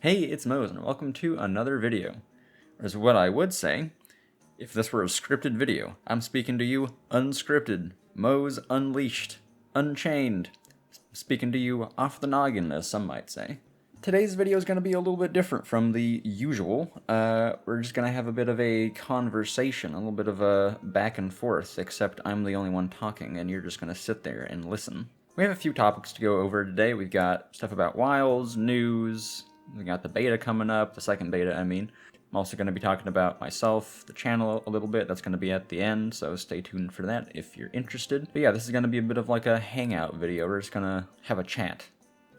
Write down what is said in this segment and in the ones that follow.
Hey, it's Mose, and welcome to another video. Or as what I would say, if this were a scripted video, I'm speaking to you unscripted, Mose Unleashed, Unchained, speaking to you off the noggin, as some might say. Today's video is going to be a little bit different from the usual. We're just going to have a bit of a conversation, a little bit of a back and forth, except I'm the only one talking, and you're just going to sit there and listen. We have a few topics to go over today. We've got stuff about Wilds, news, we got the beta coming up, the second beta, I mean. I'm also going to be talking about myself, the channel a little bit. That's going to be at the end, so stay tuned for that if you're interested. But yeah, this is going to be a bit of like a hangout video. We're just going to have a chat.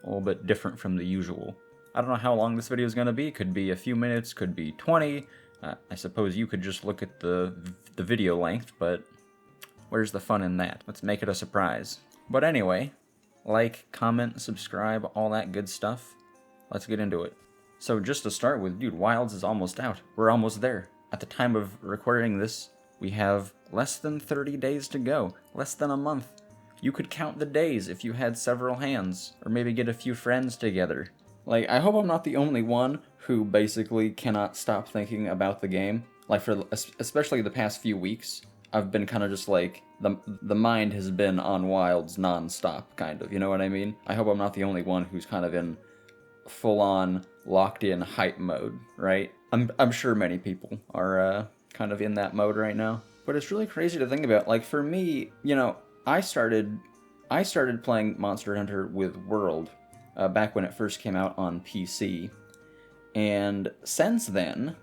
A little bit different from the usual. I don't know how long this video is going to be. Could be a few minutes, could be 20. I suppose you could just look at the video length, but where's the fun in that? Let's make it a surprise. But anyway, like, comment, subscribe, all that good stuff. Let's get into it. So just to start with, dude, Wilds is almost out. We're almost there. At the time of recording this, we have less than 30 days to go. Less than a month. You could count the days if you had several hands, or maybe get a few friends together. Like, I hope I'm not the only one who basically cannot stop thinking about the game. Like, for especially the past few weeks, I've been kind of just like, the mind has been on Wilds non-stop, kind of, you know what I mean? I hope I'm not the only one who's kind of in full-on, locked-in hype mode, right? I'm sure many people are kind of in that mode right now. But it's really crazy to think about. Like, for me, you know, I started playing Monster Hunter with World back when it first came out on PC. And since then,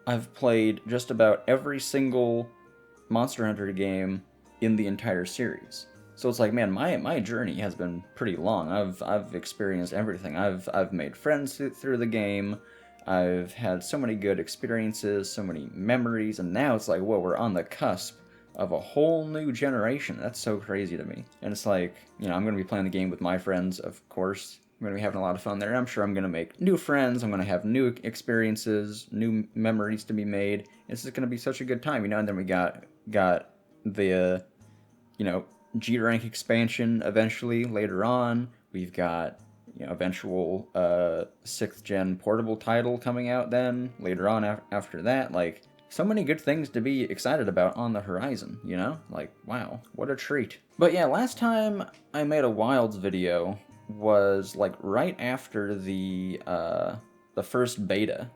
I've played just about every single Monster Hunter game in the entire series. So it's like, man, my journey has been pretty long. I've experienced everything. I've made friends through the game. I've had so many good experiences, so many memories, and now it's like, whoa, we're on the cusp of a whole new generation. That's so crazy to me. And it's like, you know, I'm going to be playing the game with my friends, of course. I'm going to be having a lot of fun there. And I'm sure I'm going to make new friends. I'm going to have new experiences, new memories to be made. It's just going to be such a good time, you know. And then we got the, you know, G rank expansion eventually later on. We've got, you know, eventual 6th gen portable title coming out then later on after that. Like, so many good things to be excited about on the horizon, you know? Like, wow, what a treat. But yeah, last time I made a Wilds video was like right after the first beta.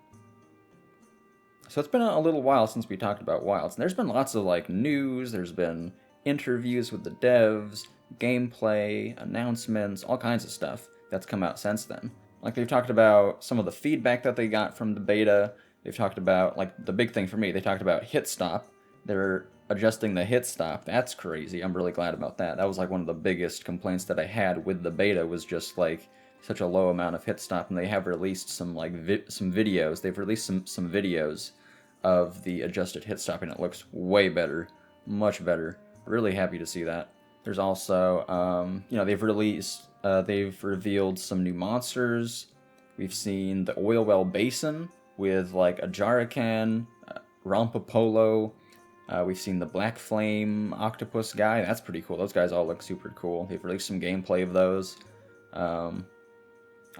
So it's been a little while since we talked about Wilds. And there's been lots of like news, there's been interviews with the devs, gameplay, announcements, all kinds of stuff that's come out since then. Like, they've talked about some of the feedback that they got from the beta. They've talked about, like, the big thing for me, they talked about hit stop. They're adjusting the hit stop. That's crazy. I'm really glad about that. That was like one of the biggest complaints that I had with the beta, was just like such a low amount of hit stop. And they have released some like some videos. They've released some videos of the adjusted hit stop, and it looks way better, much better. Really happy to see that. There's also, you know, they've revealed some new monsters. We've seen the Oil Well Basin with like a Jarakan, Rompopolo. We've seen the Black Flame Octopus guy. That's pretty cool. Those guys all look super cool. They've released some gameplay of those. I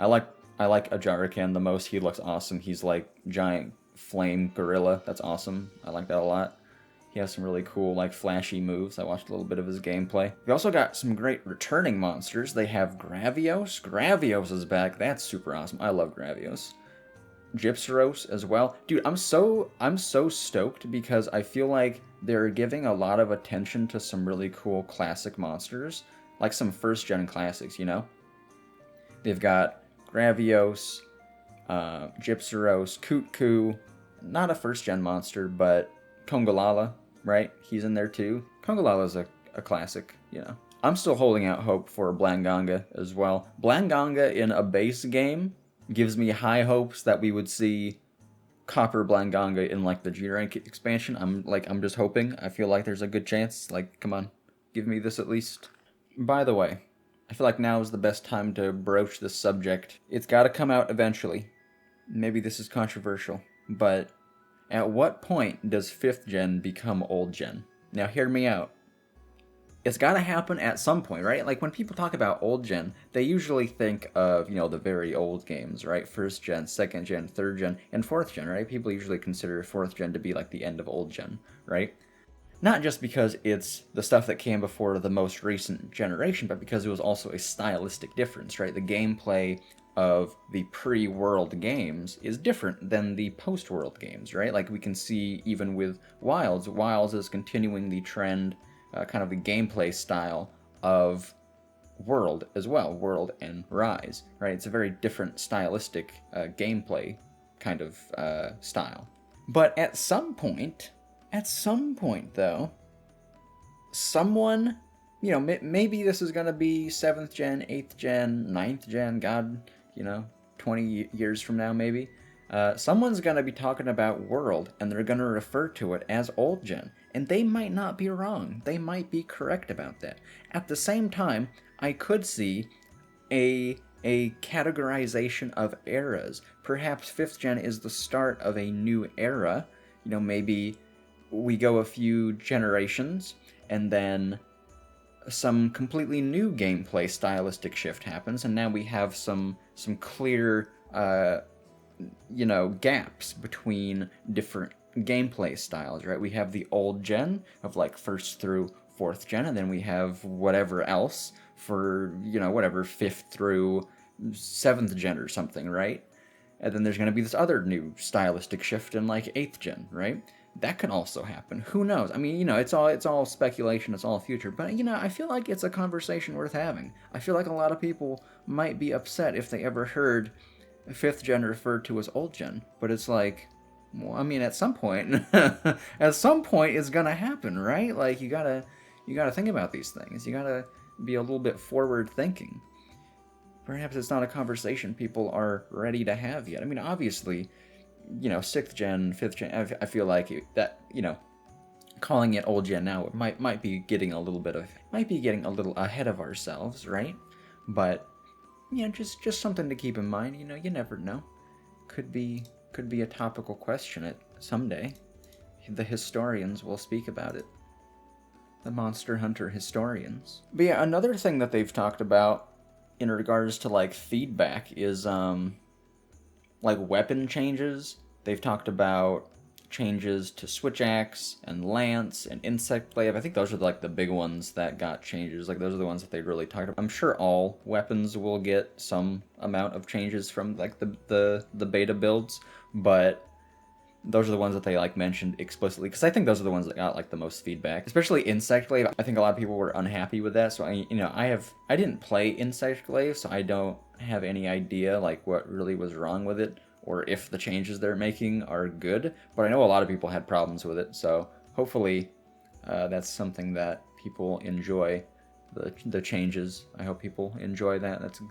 like a Jarakan the most. He looks awesome. He's like giant flame gorilla. That's awesome. I like that a lot. He has some really cool, like, flashy moves. I watched a little bit of his gameplay. We also got some great returning monsters. They have Gravios. Gravios is back. That's super awesome. I love Gravios. Gypceros as well. Dude, I'm so stoked because I feel like they're giving a lot of attention to some really cool classic monsters. Like some first-gen classics, you know? They've got Gravios, Gypceros, Kutku. Not a first-gen monster, but Congalala, right? He's in there too. Congalala's a classic, you know. I'm still holding out hope for Blanganga as well. Blanganga in a base game gives me high hopes that we would see Copper Blanganga in like the G rank expansion. I'm just hoping. I feel like there's a good chance. Like, come on, give me this at least. By the way, I feel like now is the best time to broach this subject. It's got to come out eventually. Maybe this is controversial, but at what point does 5th gen become old gen? Now hear me out. it's got to happen at some point, right? Like when people talk about old gen, they usually think of, the very old games, right? First gen, second gen, third gen, and fourth gen, right? People usually consider fourth gen to be like the end of old gen, right? Not just because it's the stuff that came before the most recent generation, but because it was also a stylistic difference, right? The gameplay of the pre-world games is different than the post-world games, right? Like we can see even with Wilds. Wilds is continuing the trend, kind of the gameplay style of World as well, World and Rise, right? It's a very different stylistic gameplay kind of style. But at some point though, someone, maybe this is going to be 7th gen, 8th gen, 9th gen, God, 20 years from now maybe. Someone's going to be talking about World, and they're going to refer to it as old gen. And they might not be wrong. They might be correct about that. At the same time, I could see a categorization of eras. Perhaps 5th gen is the start of a new era. Maybe we go a few generations, and then some completely new gameplay stylistic shift happens, and now we have some clear gaps between different gameplay styles, right? We have the old gen of like 1st through 4th gen, and then we have whatever else for whatever 5th through 7th gen or something, right? And then there's going to be this other new stylistic shift in like 8th gen, right? That can also happen. Who knows? I mean, it's all speculation, it's all future, but I feel like it's a conversation worth having. I feel like a lot of people might be upset if they ever heard 5th gen referred to as old gen, but it's like, well, I mean, at some point it's gonna happen, right? Like you gotta think about these things. You gotta be a little bit forward thinking. Perhaps it's not a conversation people are ready to have yet. I mean, obviously, 6th gen, 5th gen, I feel like that, calling it old gen now might be getting a little ahead of ourselves, right? But just something to keep in mind. You never know. Could be a topical question someday. The historians will speak about it. The Monster Hunter historians. But yeah, another thing that they've talked about in regards to like feedback is like weapon changes. They've talked about changes to Switch Axe and Lance and Insect Glaive. I think those are like the big ones that got changes. Like those are the ones that they really talked about. I'm sure all weapons will get some amount of changes from like the beta builds, but those are the ones that they like mentioned explicitly, because I think those are the ones that got like the most feedback, especially Insect Glaive. I think a lot of people were unhappy with that, so I didn't play Insect Glaive, so I don't have any idea like what really was wrong with it or if the changes they're making are good, but I know a lot of people had problems with it, so hopefully that's something that people enjoy, the changes. I hope people enjoy that. That's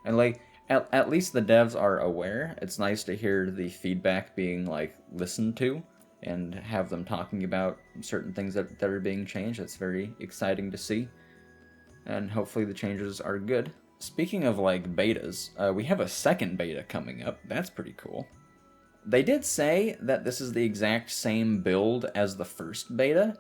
and like at least the devs are aware. It's nice to hear the feedback being like listened to and have them talking about certain things that are being changed. That's very exciting to see, and hopefully the changes are good. Speaking of like betas, we have a second beta coming up. That's pretty cool. They did say that this is the exact same build as the first beta,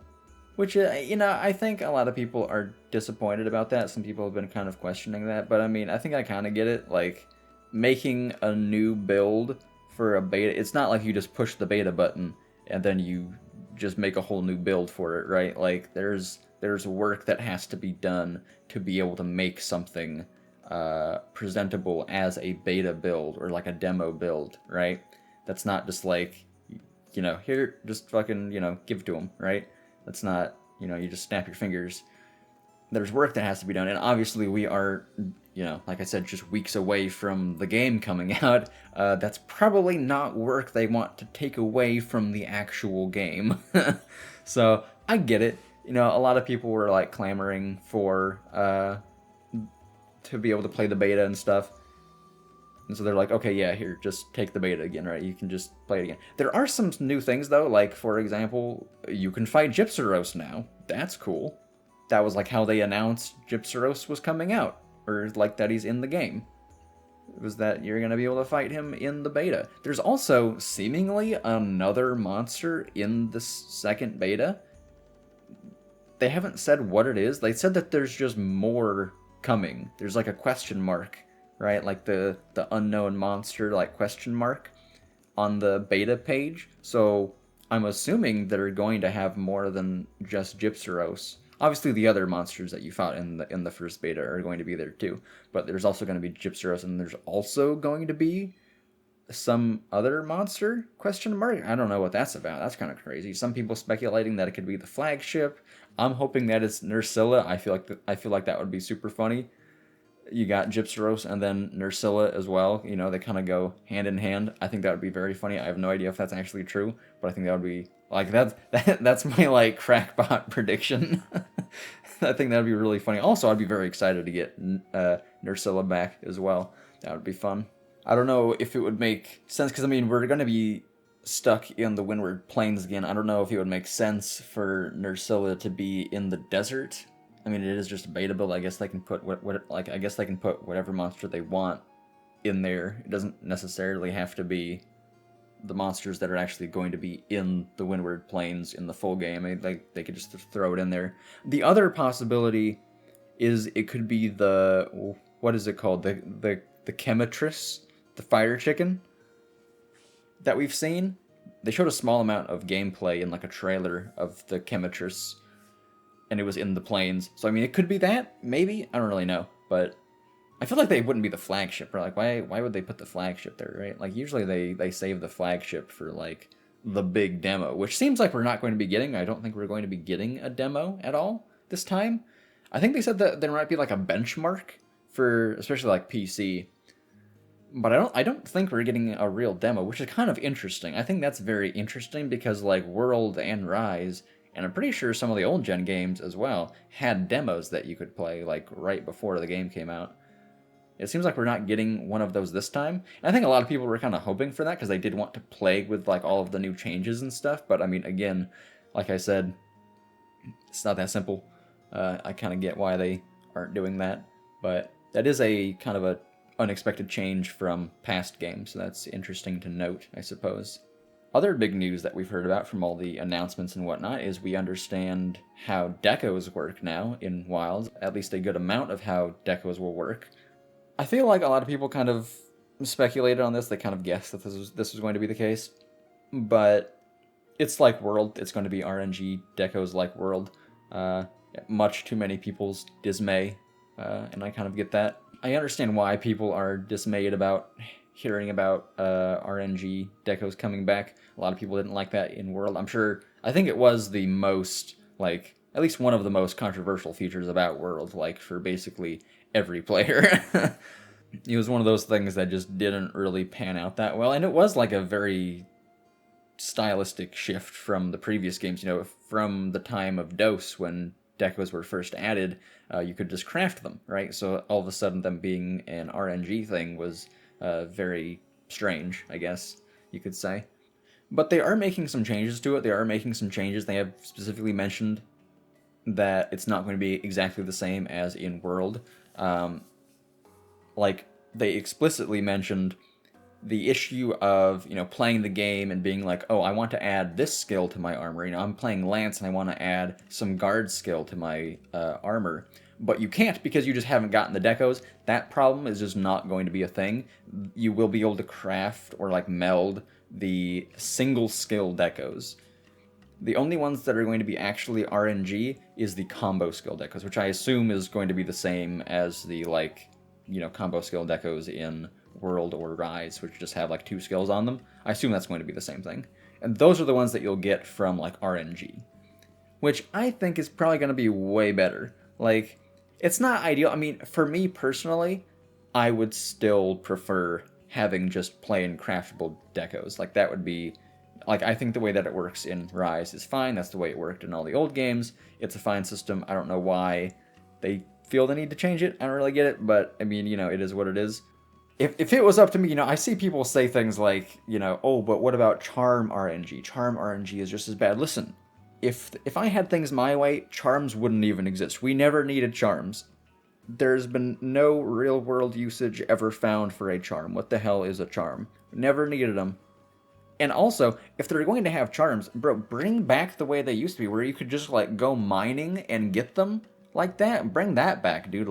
which, I think a lot of people are disappointed about that. Some people have been kind of questioning that, but I mean, I think I kind of get it. Like, making a new build for a beta, it's not like you just push the beta button and then you just make a whole new build for it, right? Like, there's work that has to be done to be able to make something presentable as a beta build or like a demo build, right? That's not just like, here, just fucking, give it to them, right? That's not, you just snap your fingers. There's work that has to be done, and obviously we are, like I said, just weeks away from the game coming out. That's probably not work they want to take away from the actual game. So, I get it. A lot of people were, like, clamoring for, to be able to play the beta and stuff. And so they're like, okay, yeah, here, just take the beta again, right? You can just play it again. There are some new things, though, like, for example, you can fight Gypsyros now. That's cool. That was, like, how they announced Gypsyros was coming out, or, like, that he's in the game. It was that you're going to be able to fight him in the beta. There's also, seemingly, another monster in the second beta they haven't said what it is. They said that there's just more coming. There's like a question mark, right? Like the unknown monster like question mark on the beta page. So I'm assuming they're going to have more than just Gypsyros. Obviously, the other monsters that you fought in the first beta are going to be there too. But there's also going to be Gypsyros, and there's also going to be some other monster? Question mark. I don't know what that's about. That's kind of crazy. Some people speculating that it could be the flagship. I'm hoping that it's Nursilla. I feel like that would be super funny. You got Gypsyros and then Nursilla as well. You know, they kind of go hand in hand. I think that would be very funny. I have no idea if that's actually true, but I think that would be like that's my like crackpot prediction. I think that would be really funny. Also, I'd be very excited to get Nursilla back as well. That would be fun. I don't know if it would make sense, because I mean, we're going to be stuck in the Windward Plains again. I don't know if it would make sense for Nursilla to be in the desert. I mean, it is just a beta build. I guess they can put I guess they can put whatever monster they want in there. It doesn't necessarily have to be the monsters that are actually going to be in the Windward Plains in the full game. I mean, they could just throw it in there. The other possibility is it could be the, what is it called? The Chemitress, the fire chicken that we've seen. They showed a small amount of gameplay in like a trailer of the Chemitress, and it was in the plains. So I mean, it could be that, maybe. I don't really know, but I feel like they wouldn't be the flagship. Or like, why would they put the flagship there, right? Like usually they save the flagship for like the big demo, which seems like we're not going to be getting. I don't think we're going to be getting a demo at all this time. I think they said that there might be like a benchmark for especially like PC. But I don't think we're getting a real demo, which is kind of interesting. I think that's very interesting because like World and Rise, and I'm pretty sure some of the old gen games as well, had demos that you could play like right before the game came out. It seems like we're not getting one of those this time. And I think a lot of people were kind of hoping for that because they did want to play with like all of the new changes and stuff. But I mean, again, like I said, it's not that simple. I kind of get why they aren't doing that. But that is a kind of a unexpected change from past games, so that's interesting to note, I suppose. Other big news that we've heard about from all the announcements and whatnot is we understand how decos work now in Wilds, at least a good amount of how decos will work. I feel like a lot of people kind of speculated on this, they kind of guessed that this was going to be the case, but it's like World, it's going to be RNG decos like World, much to many people's dismay, and I kind of get that. I understand why people are dismayed about hearing about RNG decos coming back. A lot of people didn't like that in World. I think it was the most, like, at least one of the most controversial features about World, like, for basically every player. It was one of those things that just didn't really pan out that well, and it was like a very stylistic shift from the previous games, you know, from the time of DOS when decos were first added, you could just craft them, right? So all of a sudden them being an RNG thing was very strange, I guess you could say. But they are making some changes to it. They are making some changes. They have specifically mentioned that it's not going to be exactly the same as in World. Like, they explicitly mentioned the issue of, you know, playing the game and being like, oh, I want to add this skill to my armor. You know, I'm playing Lance and I want to add some guard skill to my armor. But you can't because you just haven't gotten the decos. That problem is just not going to be a thing. You will be able to craft or like meld the single skill decos. The only ones that are going to be actually RNG is the combo skill decos, which I assume is going to be the same as the, like, you know, combo skill decos in World or Rise, which just have like 2 skills on them. I assume that's going to be the same thing. And those are the ones that you'll get from like RNG, which I think is probably going to be way better. Like, it's not ideal. I mean, for me personally, I would still prefer having just plain craftable decos. Like, that would be, like, I think the way that it works in Rise is fine. That's the way it worked in all the old games. It's a fine system. I don't know why they feel the need to change it. I don't really get it, but I mean, you know, it is what it is. If it was up to me, you know, I see people say things like, you know, oh, but what about Charm RNG? Charm RNG is just as bad. Listen, if I had things my way, charms wouldn't even exist. We never needed charms. There's been no real-world usage ever found for a charm. What the hell is a charm? Never needed them. And also, if they're going to have charms, bro, bring back the way they used to be, where you could just like go mining and get them like that. Bring that back, dude.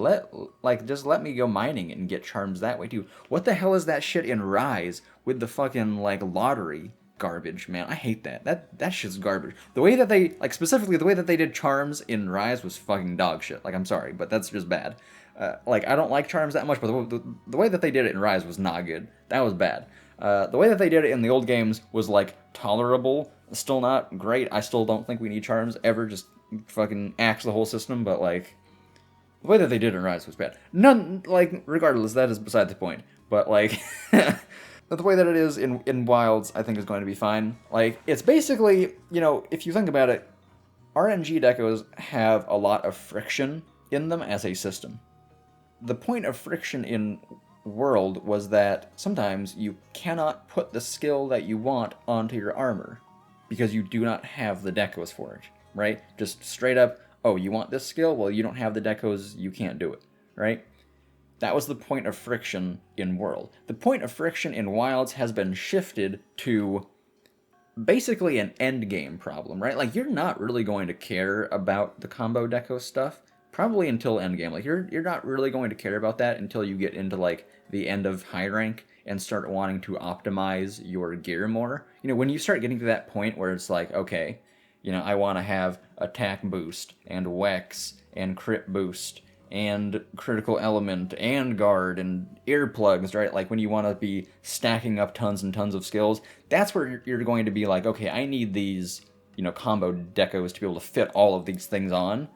Just let me go mining and get charms that way too. What the hell is that shit in Rise with the fucking like lottery garbage, man? I hate that. That shit's garbage. The way that they like specifically the way that they did charms in Rise was fucking dog shit. Like I'm sorry, but that's just bad. Like I don't like charms that much, but the way that they did it in Rise was not good. That was bad. The way that they did it in the old games was like tolerable, still not great. I still don't think we need charms ever. Just fucking axe the whole system. But like the way that they did it in Rise was bad. None like regardless, that is beside the point. But like the way that it is in Wilds, I think is going to be fine. Like it's basically, you know, if you think about it, RNG decos have a lot of friction in them as a system. The point of friction in World was that sometimes you cannot put the skill that you want onto your armor because you do not have the decos for it, right? Just straight up, oh, you want this skill? Well, you don't have the decos, you can't do it, right? That was the point of friction in World. The point of friction in Wilds has been shifted to basically an end game problem, right? Like you're not really going to care about the combo deco stuff probably until end game. Like you're not really going to care about that until you get into like the end of high rank and start wanting to optimize your gear more. You know, when you start getting to that point where it's like, okay, you know, I want to have attack boost and Wex and crit boost and critical element and guard and earplugs, right? Like when you want to be stacking up tons and tons of skills, that's where you're going to be like, okay, I need these, you know, combo decos to be able to fit all of these things on.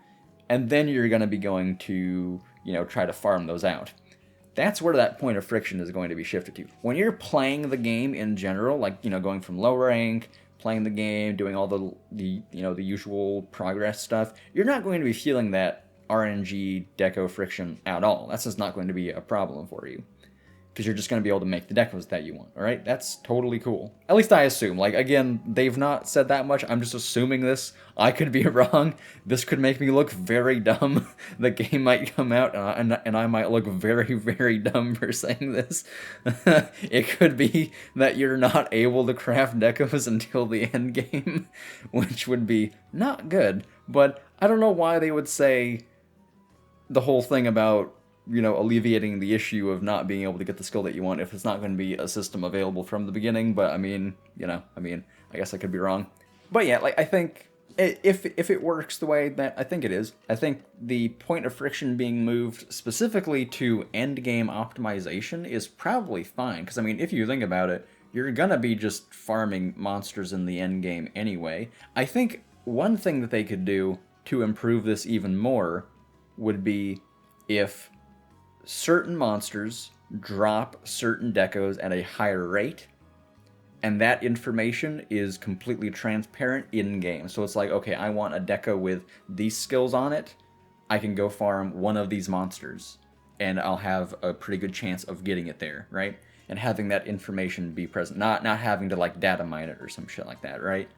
And then you're going to be going to, you know, try to farm those out. That's where that point of friction is going to be shifted to. When you're playing the game in general, like, you know, going from low rank, playing the game, doing all the you know, the usual progress stuff, you're not going to be feeling that RNG deco friction at all. That's just not going to be a problem for you. Because you're just going to be able to make the decos that you want, all right? That's totally cool. At least I assume. Like, again, they've not said that much. I'm just assuming this. I could be wrong. This could make me look very dumb. The game might come out, and I might look very, very dumb for saying this. It could be that you're not able to craft decos until the end game, which would be not good. But I don't know why they would say the whole thing about, you know, alleviating the issue of not being able to get the skill that you want if it's not going to be a system available from the beginning. But I mean, you know, I guess I could be wrong. But yeah, like I think if it works the way that I think it is, I think the point of friction being moved specifically to end game optimization is probably fine. Because I mean, if you think about it, you're gonna be just farming monsters in the end game anyway. I think one thing that they could do to improve this even more would be if certain monsters drop certain decos at a higher rate, and that information is completely transparent in-game. So it's like, okay, I want a deco with these skills on it, I can go farm one of these monsters, and I'll have a pretty good chance of getting it there, right? And having that information be present, not having to like data mine it or some shit like that, right?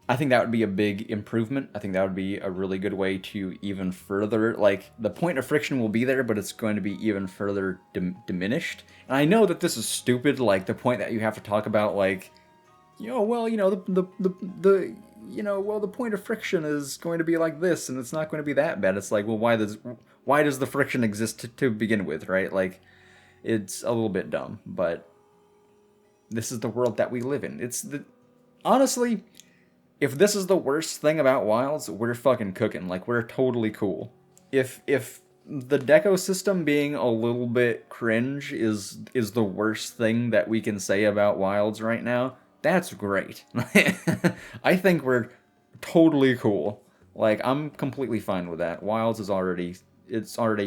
I think that would be a big improvement. I think that would be a really good way to even further, like, the point of friction will be there, but it's going to be even further diminished. And I know that this is stupid, like, the point that you have to talk about, like, you know, well, you know, the point of friction is going to be like this, and it's not going to be that bad. It's like, well, why does the friction exist to begin with, right? Like, it's a little bit dumb, but this is the world that we live in. Honestly, if this is the worst thing about Wilds, we're fucking cooking. Like, we're totally cool. If the deco system being a little bit cringe is the worst thing that we can say about Wilds right now, that's great. I think we're totally cool. Like, I'm completely fine with that. Wilds is already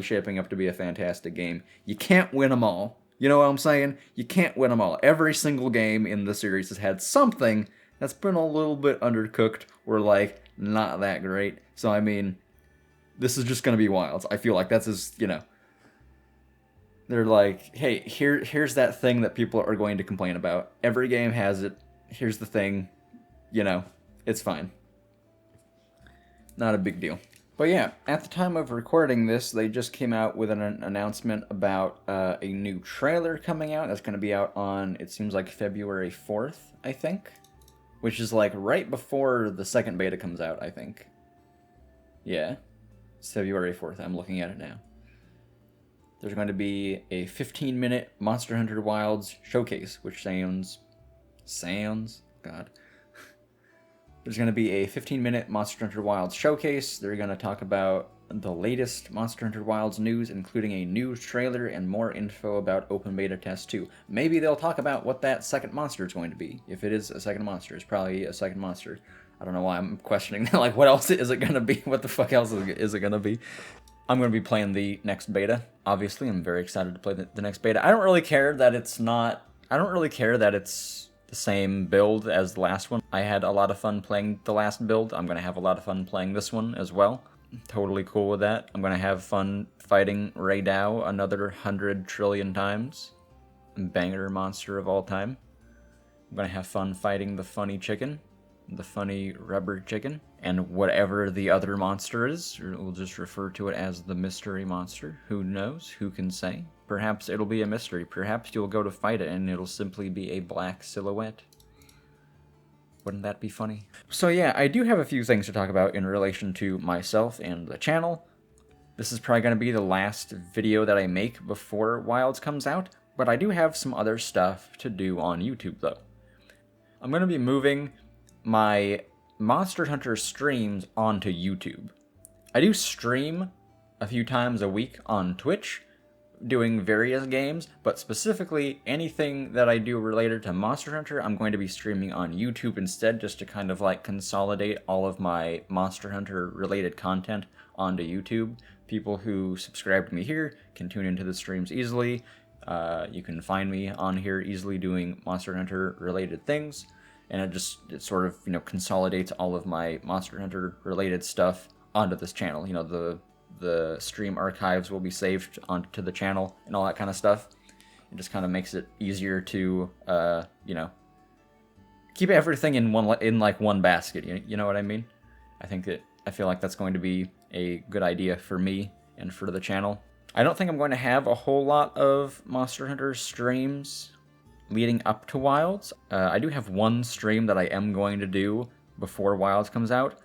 shaping up to be a fantastic game. You can't win them all. You know what I'm saying? You can't win them all. Every single game in the series has had something that's been a little bit undercooked or, like, not that great. So, I mean, this is just going to be Wilds. I feel like that's just, you know, they're like, hey, here's that thing that people are going to complain about. Every game has it. Here's the thing. You know, it's fine. Not a big deal. But yeah, at the time of recording this, they just came out with an announcement about a new trailer coming out. That's going to be out on, it seems like February 4th, I think. Which is like right before the second beta comes out, I think. Yeah, it's February 4th. I'm looking at it now. There's going to be a 15-minute Monster Hunter Wilds showcase, which sounds... God. There's going to be a 15-minute Monster Hunter Wilds showcase. They're going to talk about the latest Monster Hunter Wilds news, including a new trailer and more info about Open Beta Test 2. Maybe they'll talk about what that second monster is going to be. If it is a second monster, it's probably a second monster. I don't know why I'm questioning that. Like, what else is it going to be? What the fuck else is it going to be? I'm going to be playing the next beta. Obviously, I'm very excited to play the next beta. I don't really care that it's the same build as the last one. I had a lot of fun playing the last build. I'm going to have a lot of fun playing this one as well. Totally cool with that. I'm going to have fun fighting Ray Dow another 100 trillion times. Banger monster of all time. I'm going to have fun fighting the funny chicken. The funny rubber chicken. And whatever the other monster is, we'll just refer to it as the mystery monster. Who knows? Who can say? Perhaps it'll be a mystery. Perhaps you'll go to fight it and it'll simply be a black silhouette. Wouldn't that be funny? So yeah, I do have a few things to talk about in relation to myself and the channel. This is probably going to be the last video that I make before Wilds comes out, but I do have some other stuff to do on YouTube though. I'm going to be moving my Monster Hunter streams onto YouTube. I do stream a few times a week on Twitch, doing various games, but specifically anything that I do related to Monster Hunter, I'm going to be streaming on YouTube instead, just to kind of like consolidate all of my Monster Hunter related content onto YouTube. People who subscribe to me here can tune into the streams easily. You can find me on here easily doing Monster Hunter related things, and it sort of, you know, consolidates all of my Monster Hunter related stuff onto this channel. You know, the stream archives will be saved onto the channel and all that kind of stuff. It just kind of makes it easier to, you know, keep everything in one basket. You know what I mean? I feel like that's going to be a good idea for me and for the channel. I don't think I'm going to have a whole lot of Monster Hunter streams leading up to Wilds. I do have one stream that I am going to do before Wilds comes out.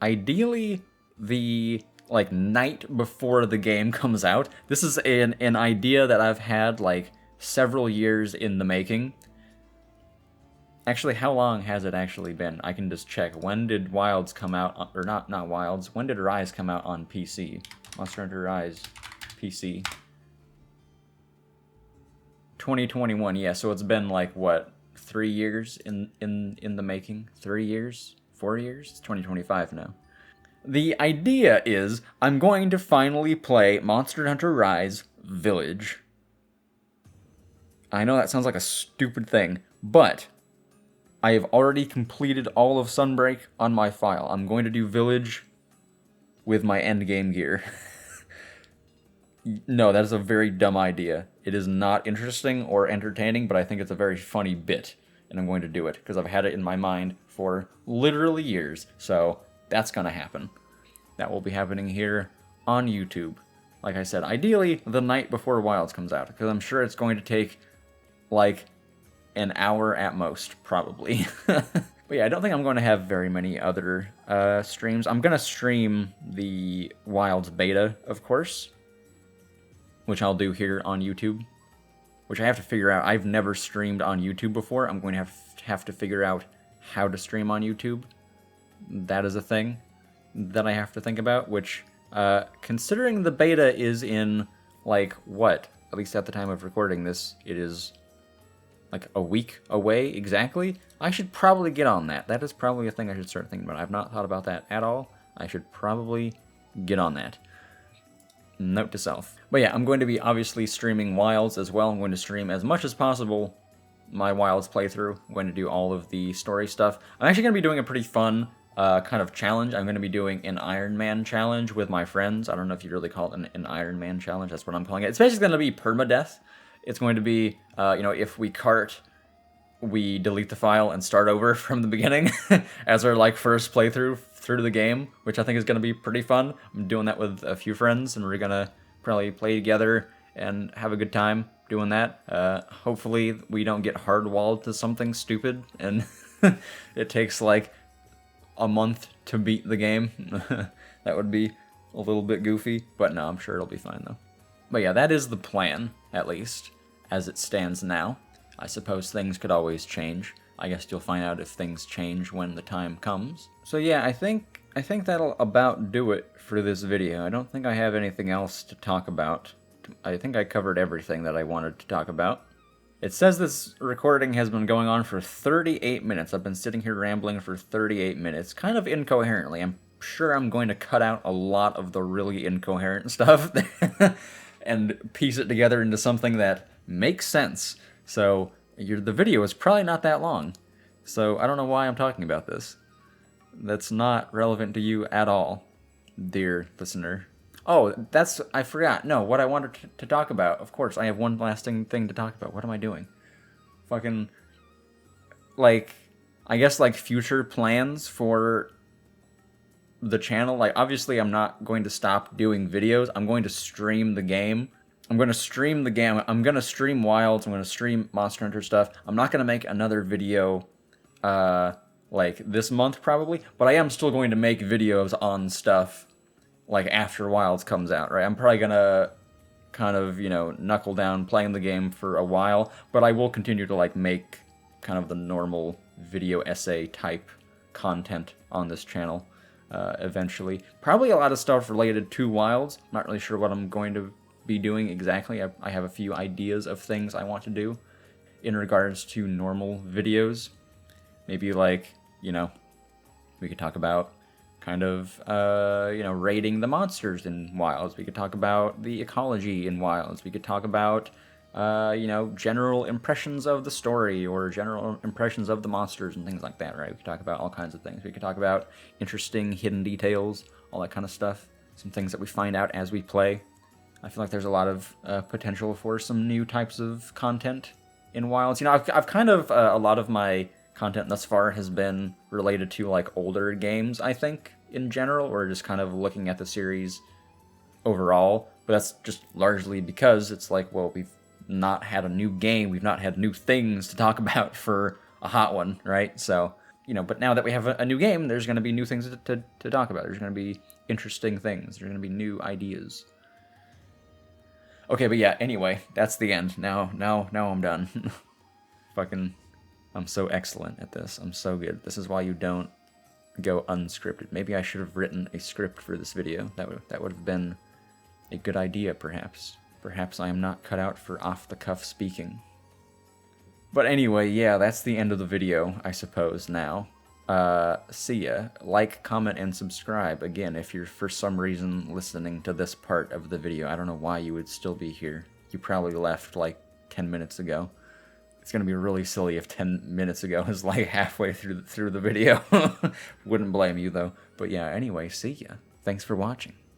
Ideally, the night before the game comes out. This is an idea that I've had like several years in the making. Actually, how long has it actually been? I can just check. When did Wilds come out? Or not Wilds. When did Rise come out on PC? Monster Hunter Rise PC. 2021, yeah, so it's been like, what, 3 years in the making? 3 years? 4 years? It's 2025 now. The idea is I'm going to finally play Monster Hunter Rise Village. I know that sounds like a stupid thing, but I have already completed all of Sunbreak on my file. I'm going to do Village with my endgame gear. No, that is a very dumb idea. It is not interesting or entertaining, but I think it's a very funny bit, and I'm going to do it, because I've had it in my mind for literally years, so that's going to happen. That will be happening here on YouTube. Like I said, ideally the night before Wilds comes out, because I'm sure it's going to take, like, an hour at most, probably. But yeah, I don't think I'm going to have very many other streams. I'm going to stream the Wilds beta, of course, which I'll do here on YouTube, which I have to figure out. I've never streamed on YouTube before. I'm going to have to figure out how to stream on YouTube. That is a thing that I have to think about, which, considering the beta is in, like, what? At least at the time of recording this, it is, like, a week away exactly. I should probably get on that. That is probably a thing I should start thinking about. I've not thought about that at all. I should probably get on that. Note to self. But yeah, I'm going to be obviously streaming Wilds as well. I'm going to stream as much as possible my Wilds playthrough. I'm going to do all of the story stuff. I'm actually going to be doing a pretty fun kind of challenge. I'm going to be doing an Iron Man challenge with my friends. I don't know if you'd really call it an Iron Man challenge. That's what I'm calling it. It's basically going to be permadeath. It's going to be, you know, if we cart we delete the file and start over from the beginning as our like first playthrough through the game, which I think is going to be pretty fun. I'm doing that with a few friends, and we're going to probably play together and have a good time doing that. Hopefully we don't get hardwalled to something stupid and it takes like a month to beat the game. That would be a little bit goofy, but no, I'm sure it'll be fine though. But yeah, that is the plan, at least, as it stands now. I suppose things could always change. I guess you'll find out if things change when the time comes. So yeah, I think that'll about do it for this video. I don't think I have anything else to talk about. I think I covered everything that I wanted to talk about. It says this recording has been going on for 38 minutes. I've been sitting here rambling for 38 minutes, kind of incoherently. I'm sure I'm going to cut out a lot of the really incoherent stuff and piece it together into something that makes sense. So the video is probably not that long. So I don't know why I'm talking about this. That's not relevant to you at all, dear listener. Oh, I forgot. No, what I wanted to talk about. Of course, I have one lasting thing to talk about. What am I doing? Fucking, like, I guess, like, future plans for the channel. Like, obviously, I'm not going to stop doing videos. I'm going to stream the game. I'm going to stream the game. I'm going to stream Wilds. I'm going to stream Monster Hunter stuff. I'm not going to make another video, like, this month, probably. But I am still going to make videos on stuff like after Wilds comes out, right? I'm probably gonna kind of, knuckle down playing the game for a while, but I will continue to like make kind of the normal video essay type content on this channel eventually. Probably a lot of stuff related to Wilds. Not really sure what I'm going to be doing exactly. I have a few ideas of things I want to do in regards to normal videos. Maybe like, we could talk about kind of, raiding the monsters in Wilds. We could talk about the ecology in Wilds. We could talk about, general impressions of the story or general impressions of the monsters and things like that, right? We could talk about all kinds of things. We could talk about interesting hidden details, all that kind of stuff. Some things that we find out as we play. I feel like there's a lot of potential for some new types of content in Wilds. I've kind of, a lot of my content thus far has been related to like older games, I think, in general, or just kind of looking at the series overall. But that's just largely because it's like, well, we've not had a new game, we've not had new things to talk about for a hot one, right? So, but now that we have a new game, there's going to be new things to talk about. There's going to be interesting things. There's going to be new ideas. Okay, but yeah, anyway, that's the end. Now I'm done. Fucking, I'm so excellent at this. I'm so good. This is why you don't go unscripted. Maybe I should have written a script for this video. That would have been a good idea, perhaps. Perhaps I am not cut out for off-the-cuff speaking. But anyway, yeah, that's the end of the video, I suppose, now. See ya. Like, comment, and subscribe. Again, if you're for some reason listening to this part of the video. I don't know why you would still be here. You probably left like 10 minutes ago. It's gonna be really silly if 10 minutes ago is like halfway through the video. Wouldn't blame you though. But yeah, anyway, see ya. Thanks for watching.